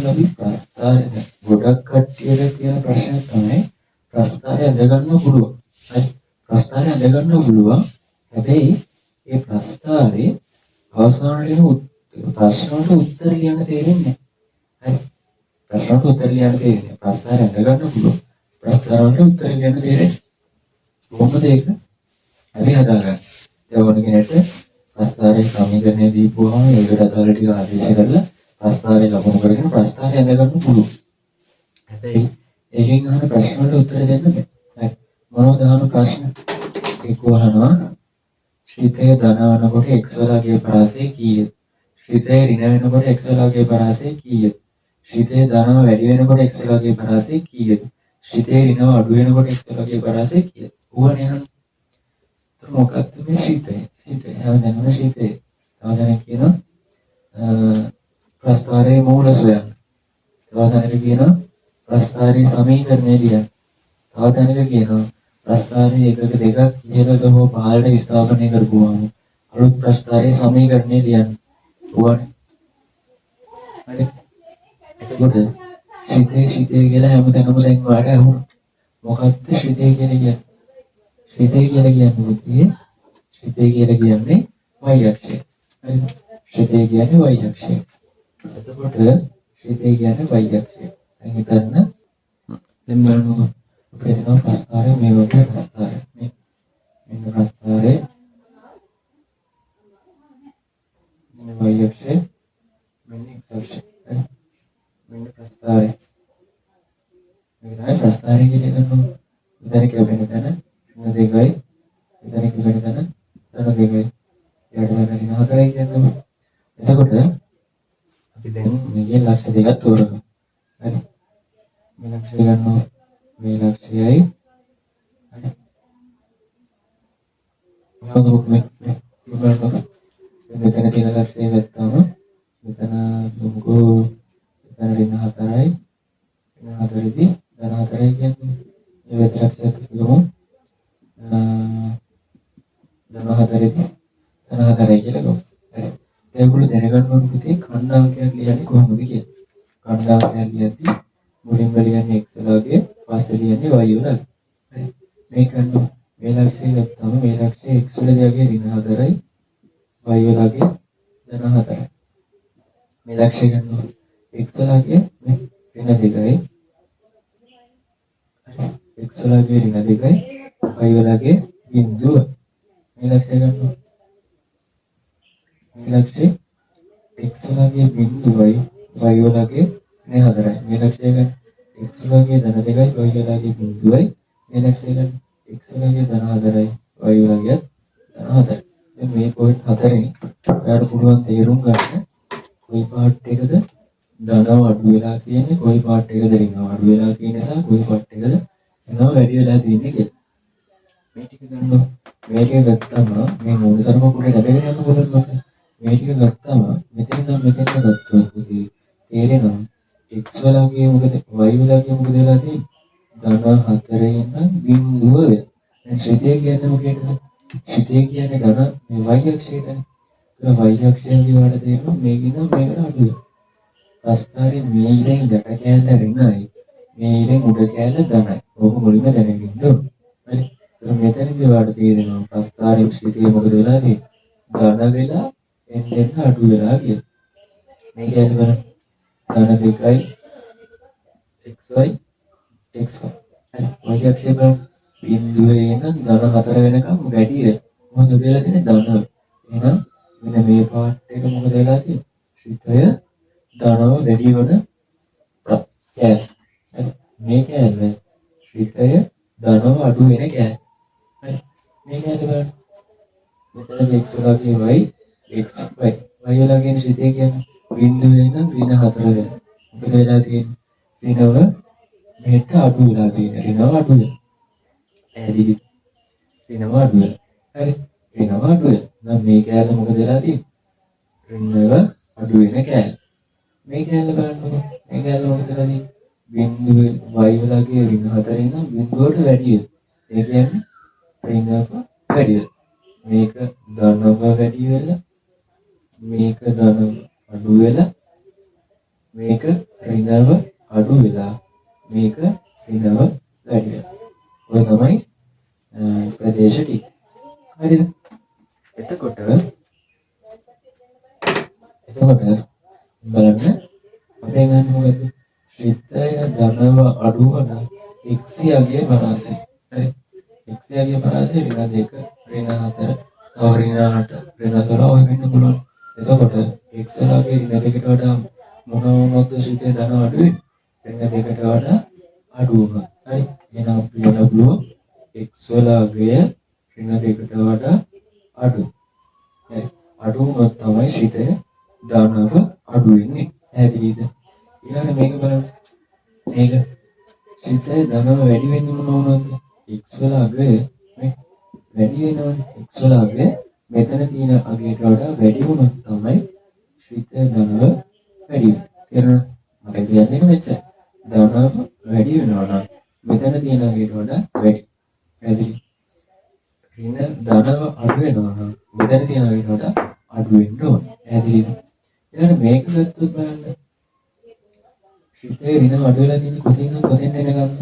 ඉස්සෙල්ලා අපි ප්‍රස්ථාරය ගොඩක් කට්ටියට තියෙන ප්‍රශ්නය තමයි ප්‍රස්ථාරය අඳ ගන්න පුළුවන්. හරි. ප්‍රස්ථාරය අඳ ගන්න පුළුවන්. හැබැයි ඒ ප්‍රස්ථාරේ අවසානයේදී ප්‍රශ්නවලට උත්තර ලියන්න තේරෙන්නේ නැහැ. හරි. ප්‍රශ්නවලට උත්තර ලියන්න තේරෙන්නේ. ප්‍රස්ථාරය අඳ ගන්න පුළුවන්. ප්‍රස්ථාරවලට උත්තර ලියන්න තේරෙන්නේ. කොහොමද ඒක? අපි හදාගන්න. ඒ වගේ කෙනෙක්ට ප්‍රස්ථාරයේ සමීකරණය දීපුවාම ඒකට අදාළ ටික ආදේශ කරලා ප්‍රස්ථාරය ලබන කරගෙන ප්‍රස්ථාරය අඳ ගන්න පුළුවන්. හැබැයි ඒකෙන් අහන ප්‍රශ්න වලට උත්තර දෙන්න බෑ. හරි. මොනවද අහන ප්‍රශ්න? ඒක අහනවා ශ්‍රිතය ධනවනකොට x වලගේ පරාසය කීයද? ශ්‍රිතය ඍණ වෙනකොට x වලගේ පරාසය කීයද? ශ්‍රිතය ධනව වැඩි වෙනකොට x වලගේ පරාසය කීයද? ශ්‍රිතය ඍණව අඩු වෙනකොට x වලගේ පරාසය කීයද? ඕවනේ අහන්නේ. මොකක්ද මේ ශ්‍රිතය? ශ්‍රිතය හැමදැනම ශ්‍රිතය. තවසනෙක් කියනවා ප්‍රස්ථාරයේ මූල සොයන්න. තවසනෙක් කියනවා ප්‍රස්ථාරයේ සමීකරණය ලියන්න. තවසනෙක් කියනවා ප්‍රස්ථාරයේ එකක දෙකක් ඉහළට හෝ පහළට විස්ථාපනය කරපුවාම අලුත් ප්‍රස්ථාරයේ සමීකරණය ලියන්න. ඕවනේ. හරි. එතකොට ශ්‍රිතය කියලා හැමතැනම දැන් වාට අහුණා. මොකක්ද ශ්‍රිතය කියලා කියන්නේ? ශ්‍රිතය කියලා කියන්නේ ශ්‍රිතය කියලා කියන්නේ y අක්ෂය. හරි. ශ්‍රිතය කියන්නේ y අක්ෂය. එතකොට ශ්‍රිතය කියන්නේ y අක්ෂය. දැන් හිතන්න දැන් බලන්න අපිට තියෙන ප්‍රස්ථාරය මේ වගේ ප්‍රස්ථාරය. මෙන්න ප්‍රස්ථාරය මෙන්න y අක්ෂය මෙන්න x අක්ෂය. හරි. මෙන්න ප්‍රස්ථාරය. මේක තමයි ප්‍රස්ථාරය කියලා ගන්නවා. උදාහරණයක් ලැබෙන තැන දෙකයි ඉතින් කිව්වෙන තැන දෙකයි යට තැන දින හතරයි කියන්නේ. එතකොට අපි දැන් මේකේ ලක්ෂ්‍ය දෙකක් තෝරගමු. හරි. මේ ලක්ෂ්‍ය ගන්නවා මේ ලක්ෂ්‍යයයි හරි. මොනවද මේ මෙතන තියෙන ලක්ෂ්‍යය ගත්තාම මෙතන දුමුකෝ මෙතන දින හතරයි දින හතරේදී ධන හතරයි කියන්නේ ඒ වෙත ලක්ෂ්‍යයක් ගමු. ධන හතරයි කියලා ගමු. හරි. ඒගොල්ලෝ දැනගන්න ඕන පුතේ ඛණ්ඩාංකයක් ලියන්නේ කොහොමද කියලා. ඛණ්ඩාංකයක් ලියද්දී මුලින්ම ලියන්නේ x වලගේ පස්සේ ලියන්නේ y වලගේ. හරි. මේක ගන්න මේ ලක්ෂ්‍යය ගත්තාම මේ ලක්ෂ්‍යය x වලගේ ඍණ 4යි y වලගේ ධන 4යි. මේ ලක්ෂ්‍යය ගන්නවා x වලගේ ඍණ 2යි. හරි. x වලගේ ඍණ 2යි y වලගේ බිඳුව. මේ ලක්ෂ්‍යය ගන්නවා. මේ ලක්ෂ්‍යය x වලගේ බිඳුවයි y වලගේ නේ 4යි. මේ ලක්ෂ්‍යය ගන්න x වලගේ ධන 2යි y වලගේ බිඳුවයි. මේ ලක්ෂ්‍යය ගන්න x වලගේ ධන 4යි y වලගේ ධන 4යි. දැන් මේ පොයින්ට් හතරෙන් ඔයාලට පුළුවන් තේරුම් ගන්න කොයි පාර්ට් එකද ධනව අඩු වෙලා තියෙන්නේ කොයි පාර්ට් එකද ඍණව අඩු වෙලා තියෙන නිසා කොයි පාර්ට් එකද ඍණව වැඩි වෙලා තියෙන්නේ කියලා. මේ ටික ගන්නවා. මේ ටික ගත්තම මේ මූලධර්ම කුලේ ලැබෙන යන මොකද මොකද? මේ ටික ගත්තම මෙතන නම් මෙතන ගත්තොත් තේරෙනවා x වලගේ මොකද y වලගේ මොකද වෙලා තියෙන්නේ? ධන 4 ඉඳන් බිඳුව වෙලා. දැන් ශ්‍රිතය කියන්නේ මොකේද? ශ්‍රිතය කියන්නේ ධන මේ y අක්ෂයටනේ. ඒක y අක්ෂයෙන් දිවට තේරෙනවා මේකින් නම් මේකට අඩුයි. ප්‍රස්ථාරයේ මේ ඉරෙන් යට කෑල්ල ඍණයි. මේ ඉරෙන් උඩ කෑල්ල ධනයි. ඕක මුලින්ම දැනගන්න ඕනේ. හරි. මෙතනදී වාට තේරෙනවා ප්‍රස්ථාරයේ ශ්‍රිතය මොකද වෙලා තියෙන්නේ? ධන වෙලා එන්න අඩු වෙලා කියලා. මේක ඇයි බලන්න. ධන 2යි xy xy. හරි. y අක්ෂය බලන්න. බිඳුවේ ඉඳන් ධන 4 වෙනකම් වැඩි වෙනවා. මොකද වෙලා තියෙන්නේ ධන. එහෙනම් මෙන්න මේ පාර්ට් එක මොකද වෙලා තියෙන්නේ? ශ්‍රිතය ධනව වැඩි වෙන කෑල්ල. මේ කෑල්ල ශ්‍රිතය ධනව අඩු වෙන කෑල්ල. හරි. මේ කෑල්ල බලන්න. මෙතන x වලගේ y xy. y වලගේ ශ්‍රිතය කියන්නේ බිඳුවේ ඉඳන් ඍණ 4 වෙනවා. මොකද වෙලා තියෙන්නේ? ඍණව මෙහෙට අඩු වෙලා තියෙනවා. ඍණව අඩු වෙනවා. ඇදිලි ඍණව අඩු වෙනවා. හරි. ඍණව අඩු වෙනවා. නම් මේ කෑල්ල මොකද වෙලා තියෙන්නේ? ඍණව අඩු වෙන කෑල්ල. මේ කෑල්ල බලන්නකො. මේ කෑල්ල මොකද වෙලා තියෙන්නේ? බිඳුවේ y වලගේ ඍණ 4 ඉඳන් බිඳුවට වැඩි වෙනවා. ඒ කියන්නේ ඍණව වැඩි වෙනවා. මේක ධනව වැඩි වෙලා මේක ධන අඩු වෙලා මේක ඍණව අඩු වෙලා මේක ඍණව වැඩි වෙනවා. ඔය තමයි ප්‍රදේශ ටික. හරිද? එතකොට බලන්න අපේ ගන්න මොකද? ශ්‍රිතය ධනව අඩු වන එක්සියගේ පරාසය. හරි. එක්සියගේ පරාසය ඍණ 2, ඍණ 4, තව ඍණ 8, ඍණ 12 ඔය වෙන්න පුළුවන්. එතකොට එක්සලගේ ඍණ 2කට වඩා මොන වුණොත් ශ්‍රිතය ධන අඩු වෙන්නේ? ඍණ 2කට වඩා අඩු වුණා. හරි. එහෙනම් අපි බලමු එක්සලගේ ඍණ 2කට වඩා අඩු. හරි. අඩු වුණොත් තමයි ශ්‍රිතය ධනව අඩු වෙන්නේ. පැහැදිලිද? ඊළඟ මේක බලන්න. මේක ශ්‍රිතය ධනව වැඩි වෙන්නේ මොන වුණොත්ද? x වල අගය මේ වැඩි වෙනවනේ. x වල අගය මෙතන තියෙන අගයට වඩා වැඩි වුණොත් තමයි ශ්‍රිතය ධනව වැඩි වෙන්නේ. තේරුණාද? මට කියන්නේ මෙච්චර. ධනව වැඩි වෙනවා නම් මෙතන තියෙන අගයට වඩා වැඩි. පැහැදිලි? ඍණ ධනව අඩු වෙනවා නම් මෙතන තියෙන අගයට වඩා අඩු වෙන්න ඕනේ. පැහැදිලිද? ඊළඟ මේක ගත්තොත් බලන්න. ශ්‍රිතේ ඍණ අඩු වෙලා තියෙන කොතින්ද කොතෙන්ද එනකම්?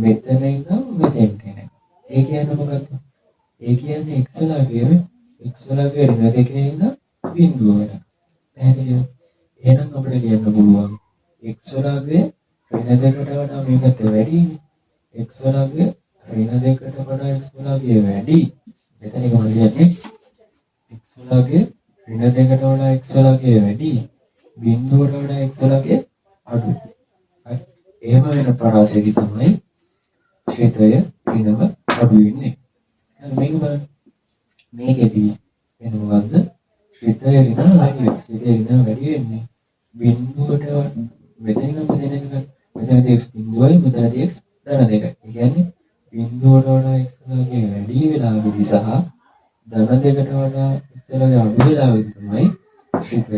මෙතන ඉඳන් මෙතෙන්ට එනකම්. ඒ කියන්නේ මොකක්ද? ඒ කියන්නේ x වලගේ ඍණ 2 ඉඳන් බිඳුව වෙනකම්. පැහැදිලිද? එහෙනම් අපිට කියන්න පුළුවන් x වලගේ ඍණ 2කට වඩා මේ පැත්ත වැඩිනේ. x වලගේ ඍණ 2කට වඩා x වලගේ වැඩි. මෙතන කොහොමද කියන්නේ? x වලගේ ඍණ 2කට වඩා x වලගේ වැඩි. බිඳුවට වඩා x වලගේ අඩු. හරි. එහෙම වෙන පරාසයක තමයි ශ්‍රිතය ඍණව අඩු වෙන්නේ. දැන් මේක බලන්න. මේකෙදී වෙන මොකද්ද? ශ්‍රිතය ඍණ වැඩි වෙනවා. ශ්‍රිතය ඍණ වැඩි වෙන්නේ බිඳුවට මෙතනින් මෙතනදී x බිඳුවයි මෙතනදී x ධන 2යි. ඒ කියන්නේ බිඳුවට වඩා x වලගේ වැඩි වෙලාවෙදී සහ ධන 2කට වඩා x වලගේ අඩු වෙලාවෙදී තමයි ශ්‍රිතය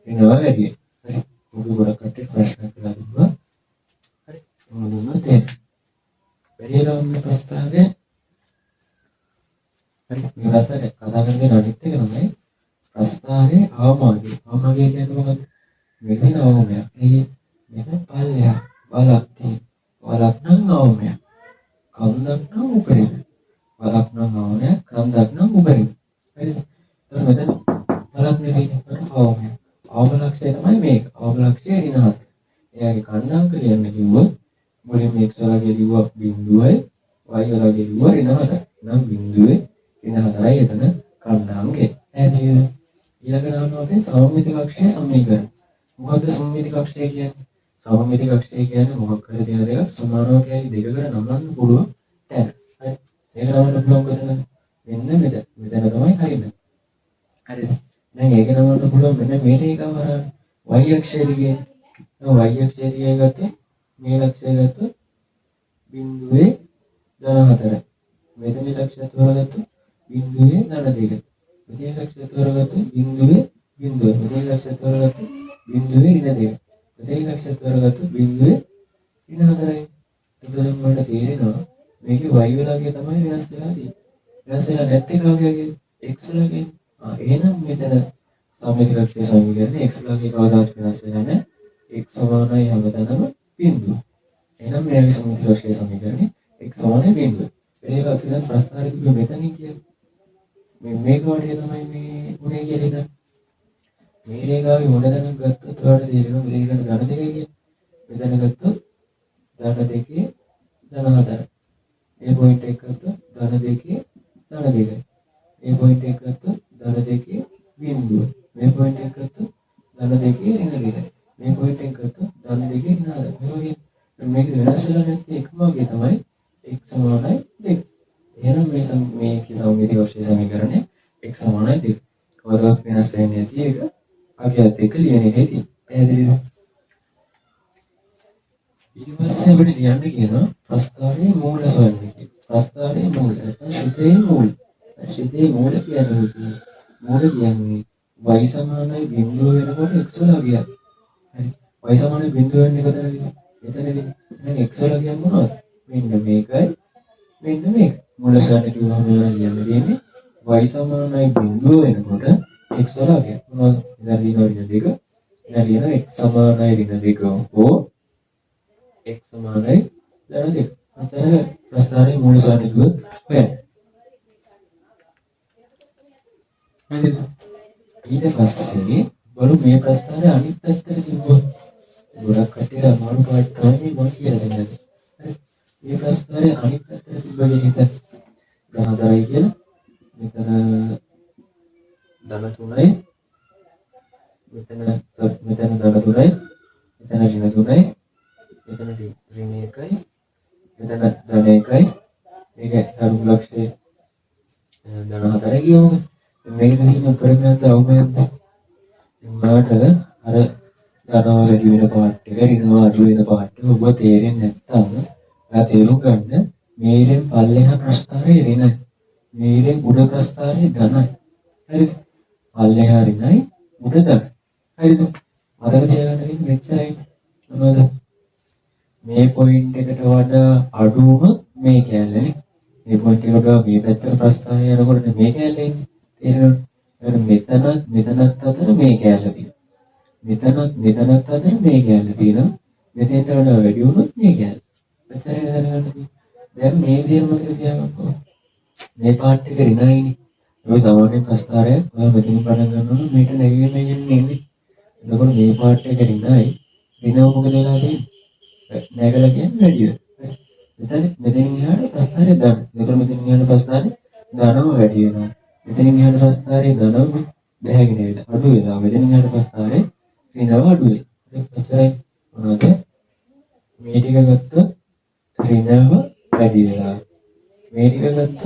ඍණව වැඩි වෙන්නේ. හරි. මොකද ගොඩක් කට්ටිය ප්‍රශ්න කරලා තිබුණා. හරි. මොනවද තේරෙන්නේ? පරිලෝම ප්‍රස්තාවය. හරි. මේ ප්‍රස්තාවය කතා කරගෙන අනිත් එක තමයි ප්‍රස්තාවයේ අවමානය. අවමානය කියන්නේ මොකක්ද? මෙතන අවමයක්. මෙතන පල්ලයක්. වලක් තියෙන. වලක් නම් අවමයක්. කන්දක් නම් උපරිම. වලක් නම් අවමයක්. කන්දක් නම් උපරිම. හරිද? එතකොට මෙතන වලක් නෙවෙයි. අවමයක්. අවම ලක්ෂය තමයි මේක. අවම ලක්ෂය ඍණ 4. එයාගේ කණ්ඩාංක ලියන්න කිව්වොත් මුලින්ම x වලගේ ලිව්වා බිඳුවයි y වලගේ ලිව්වා ඍණ 4යි. නම් බිඳුවේ ඍණ 4යි එතන කණ්ඩාංකය. එහෙනම් ඊළඟට ගන්නවා අපි සමමිති කක්ෂයේ සමීකරණ. මොකද්ද සමමිති කක්ෂය කියන්නේ? සමමිති කක්ෂය කියන්නේ මොකක් හරි දෙන දෙකක් සමානව කියන්නේ දෙකකට නමන්න පුළුවන් තැන. හරි. ඒක නමන්න පුළුවන් කොතනද? මෙන්න මෙතන. මෙතන තමයි හරියන්නේ. හරිද? දැන් ඒක නමන්න පුළුවන් මෙන්න මේ රේඛාව හරහා y අක්ෂය දිගේ. y අක්ෂය දිගේ ගත්තොත් මේ ලක්ෂය ගත්තොත් බිඳුවේ ධන 4යි. මෙතන ලක්ෂය තෝරගත්තොත් බිඳුවේ ධන 2යි. මෙතන ලක්ෂය තෝරගත්තොත් බිඳුවේ බිඳුව. මෙතන ලක්ෂය තෝරගත්තොත් බිඳුවේ ඍණ 2යි. මෙතන ලක්ෂය තෝරගත්තොත් බිඳුවේ ඍණ 4යි. එතකොට මට තේරෙනවා මේකේ y වලගේ තමයි වෙනස් වෙලා තියෙන්නේ. වෙනස් වෙලා නැත්තේ කවගේද? x වලගේ. එහෙනම් මෙතන සමමිති කක්ෂයේ සමීකරණය x වලගේ කවදාවත් වෙනස් වෙන්නේ නැහැ. x සමානයි හැමතැනම බිඳුව. එහෙනම් මේ සමමිති කක්ෂයේ සමීකරණය x සමානයි බිඳුව. ඒක අපි දැන් ප්‍රශ්නාරි කිව්ව මෙතනින් කියන්නේ මේක වගේ තමයි මේ උනේ කියලා ඉතින් මේ රේඛාවේ මොන දැනක් ගත්තොත් ඔයාලට තේරෙනවා මේ රේඛාවේ ධන 2 කියන්නේ. මෙතන ගත්තොත් ධන 2 ධන 4. මේ පොයින්ට් එක ගත්තොත් ධන 2 ධන 2. මේ පොයින්ට් එක ගත්තොත් ධන 2 බිඳුව. මේ පොයින්ට් එක ගත්තොත් ධන 2 ඍණ 2. මේ පොයින්ට් එක ගත්තොත් ධන 2 ඍණ 4. මේ වගේ මේක වෙනස් වෙලා නැත්නම් එකම වගේ තමයි x සමානයි 2. එහෙනම් මේ සමමිති කක්ෂයේ සමීකරණය x සමානයි 2. කවදාවත් වෙනස් වෙන්නේ නැති එක අගයත් එක්ක ලියන එකයි තියෙන්නේ. පැහැදිලිද? ඊට පස්සේ අපිට ලියන්න කියනවා ප්‍රස්තාවයේ මූල සොයන්න කියලා. ප්‍රස්තාවයේ මූල නැත්නම් ශ්‍රිතයේ මූල. ශ්‍රිතයේ මූල කියන්නේ මූල කියන්නේ y සමානයි බිඳුව වෙනකොට x වල අගයයි. හරි. y සමානයි බිඳුව වෙන්නේ කොතනද? මෙතනදී. එහෙනම් x වල කියන්නේ මොනවද? මෙන්න මේකයි මෙන්න මේක. මූල සොයන්න කිව්වම ලියන්න දෙන්නේ y සමානයි බිඳුව වෙනකොට x වල අගය. මොනවද? ඉතින් දිනවල දෙක ඊළඟ x සමානයි ඍණ 2 හෝ x සමානයි ධන 2. මෙතන ප්‍රස්ථාරයේ මූල සාධිකුව හොයන්න. හරිද? ඊට පස්සේ බලමු මේ ප්‍රස්ථාරයේ අනිත් පැත්තට තිබ්බොත් ගොඩක් කටේ අමාරු පාඩ තමයි මම කියලා දෙන්නේ. හරි. මේ ප්‍රස්ථාරයේ අනිත් පැත්තට තිබ්බ විදිහට ගහතරයි කියලා මෙතන ධන 3යි මෙතන ධන 3යි මෙතන ඍණ 3යි මෙතන ඍණ 1යි මෙතන ධන 1යි මේක අරුම ලක්ෂයේ ධන 4යි කියමු. මේක තියෙන උපරිමයට අවමයන්ද මාට අර ධනව වැඩි වෙන පාර්ට් එක ඍණව අඩු වෙන පාර්ට් එක ඔබ තේරෙන්නේ නැත්නම් ඔයා තේරුම් ගන්න මේරෙන් පල්ලෙහා ප්‍රස්ථාරයේ ඍණයි මේරෙන් උඩ ප්‍රස්ථාරයේ ධනයි. හරිද? පල්ලෙහා ඍණයි උඩ ධනයි. හරිද? මතක තියාගන්න මෙච්චරයි. මොනවද? මේ පොයින්ට් එකට වඩා අඩු වුණොත් මේ කැලේ මේ පොයින්ට් එකට වඩා මේ පැත්තට ප්‍රස්ථාරය යනකොට මේ කැලේ ඉන්නේ. තේරෙනවද? මෙතනත් අතර මේ කැලේ තියෙනවා. මෙතනත් අතර මේ කැලේ තියෙනවා. මෙතෙන්ට වඩා වැඩි වුණොත් මේ කැලේ. මෙච්චරයි දැනගන්න තියෙන්නේ. දැන් මේ විදිහම මතක තියාගන්න. මේ පාර්ට් එක ඍණයිනේ. ඔය සාමාන්‍ය ප්‍රස්ථාරය ඔයා මෙතනින් පටන් ගන්නවා මේක නැගිගෙන ඉන්නේ. එතකොට මේ පාර්ට් එක ඍණයි. ඍණව මොකද වෙලා තියෙන්නේ? නැගලා කියන්නේ වැඩි වෙනවා. මෙතනින් එහාට ප්‍රස්ථාරය ධන. මෙතන මෙතනින් එහාට ප්‍රස්ථාරය ධනව වැඩි වෙනවා. මෙතනින් එහාට ප්‍රස්ථාරය ධනව බැහැගෙන වෙනවා. අඩු වෙනවා. මෙතනින් එහාට ප්‍රස්ථාරය ඍණව අඩු වෙනවා. එච්චරයි මොනවද? මේ ටික ගත්ත ඍණව වැඩි වෙනවා. මේ ටික ගත්ත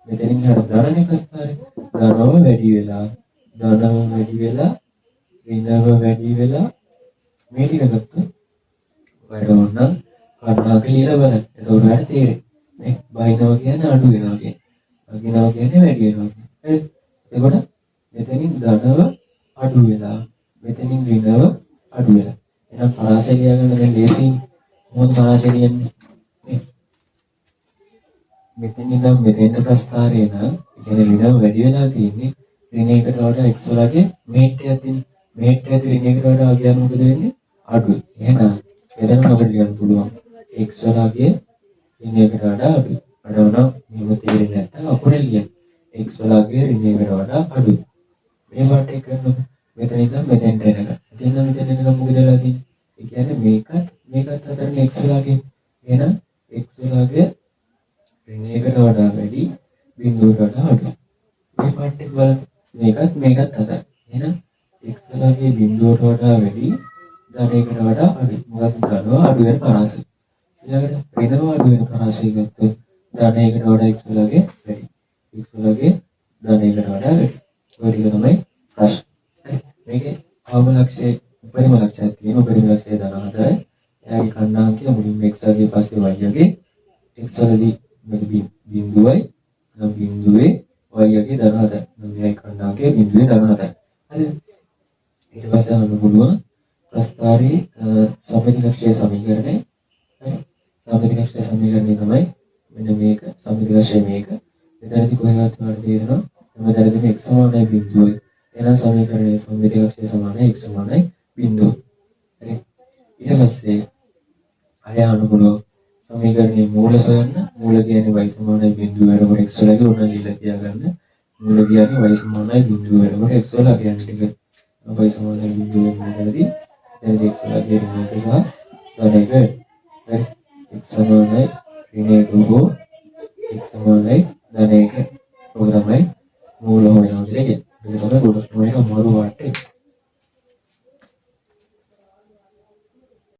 මෙතනින් එහාට ධනනේ ප්‍රස්ථාරය ධනව වැඩි වෙලා ඍණව වැඩි වෙලා මේ ටික ගත්ත වඩවන්න කර්ණා කියලා බලන්න. එතකොට හරියට තේරෙයි. මේ බහිනවා කියන්නේ අඩු වෙනවා කියන්නේ. අගිනවා කියන්නේ වැඩි වෙනවා කියන්නේ. හරිද? එතකොට මෙතනින් ධනව අඩු වෙලා මෙතනින් ඍණව අඩු වෙලා. එහෙනම් පරාසය ලියාගන්න දැන් ලේසියි. මොකද පරාසය ලියන්නේ? මෙතනින් ඉඳන් මෙතෙන්ට ප්‍රස්ථාරය නම් ඒ කියන්නේ ඍණව වැඩි වෙලා තියෙන්නේ. ඍණයකට වඩා x වලගේ මේට්ටයක් තියෙන. මේට්ටයත් ඍණයකට වඩා අගයන් මොකද වෙන්නේ? අඩුයි. එහෙනම් එතන අපිට ලියන්න පුළුවන් x වලගේ ඍණයකට වඩා අඩුයි. අඩවනම් මේව තේරෙන්නේ නැත්නම් අකුරෙන් ලියන්න. x වලගේ ඍණයකට වඩා අඩුයි. මේ වට එක කරනකොට මෙතන ඉඳන් මෙතෙන්ට එනකම්. මෙතන එනකම් මොකද වෙලා තියෙන්නේ? ඒ කියන්නේ මේකත් අතරනේ x වලගේ. එහෙනම් x වලගේ ඍණයකට වඩා වැඩි බිඳුවකට වඩා අඩුයි. මේ පාඩ් එක බලන්න. මේකත් අතර. එහෙනම් x වලගේ බිඳුවට වඩා වැඩි ධනයකට වඩා අඩුයි. මොකද ධනව අඩු වෙන පරාසය. ඊළඟට ඍණව අඩු වෙන පරාසය ගත්තොත් ධනයකට වඩා x වලගේ වැඩි. x වලගේ ධනයකට වඩා වැඩි. ඔය ටික තමයි ප්‍රශ්න. හරි. මේකේ අවම ලක්ෂයේ උපරිම ලක්ෂයක් තියෙනවා. උපරිම ලක්ෂය ධන 4යි. එයාගේ කණ්ඩායම කියලා මුලින්ම x වගේ පස්සේ y වගේ x වලදී මේක බිඳුවයි බිඳුවේ y වගේ ධන 4යි. මේ කණ්ඩායමේ බිඳුවේ ධන 4යි. හරිද? ඊට පස්සේ අහන්න පුළුවන් ප්‍රස්ථාරයේ සම්මිතිකක්ෂයේ සමීකරණය. හරි. සම්මිතිකක්ෂයේ සමීකරණය තමයි මෙන්න මේක. සම්මිතිකක්ෂය මේක. මෙතනදී කොහෙවත් වල තියෙනවා මෙතනදී x සමානයි බිඳුවයි. එහෙනම් සමීකරණයේ සම්මිතිකක්ෂය සමානයි x සමානයි බිඳුව. හරි. ඊට පස්සේ අය අහන්න පුළුවන් සමීකරණයේ මූල සොයන්න. මූල කියන්නේ y සමානයි බිඳුව වෙනකොට x වලගේ උඩ ලියලා තියාගන්න. මූල කියන්නේ y සමානයි බිඳුව වෙනකොට x වල කියන්නේ ටික y සමානයි බිඳුව වෙනකොටදී දැන් x වලගේ ඍණ 1 සහ ධන 1. හරි. x සමානයි ඍණ 1 හෝ x සමානයි ධන 1. ඔක තමයි මූල හොයනවා කියලා කියන්නේ. ඒක තමයි ගොඩක්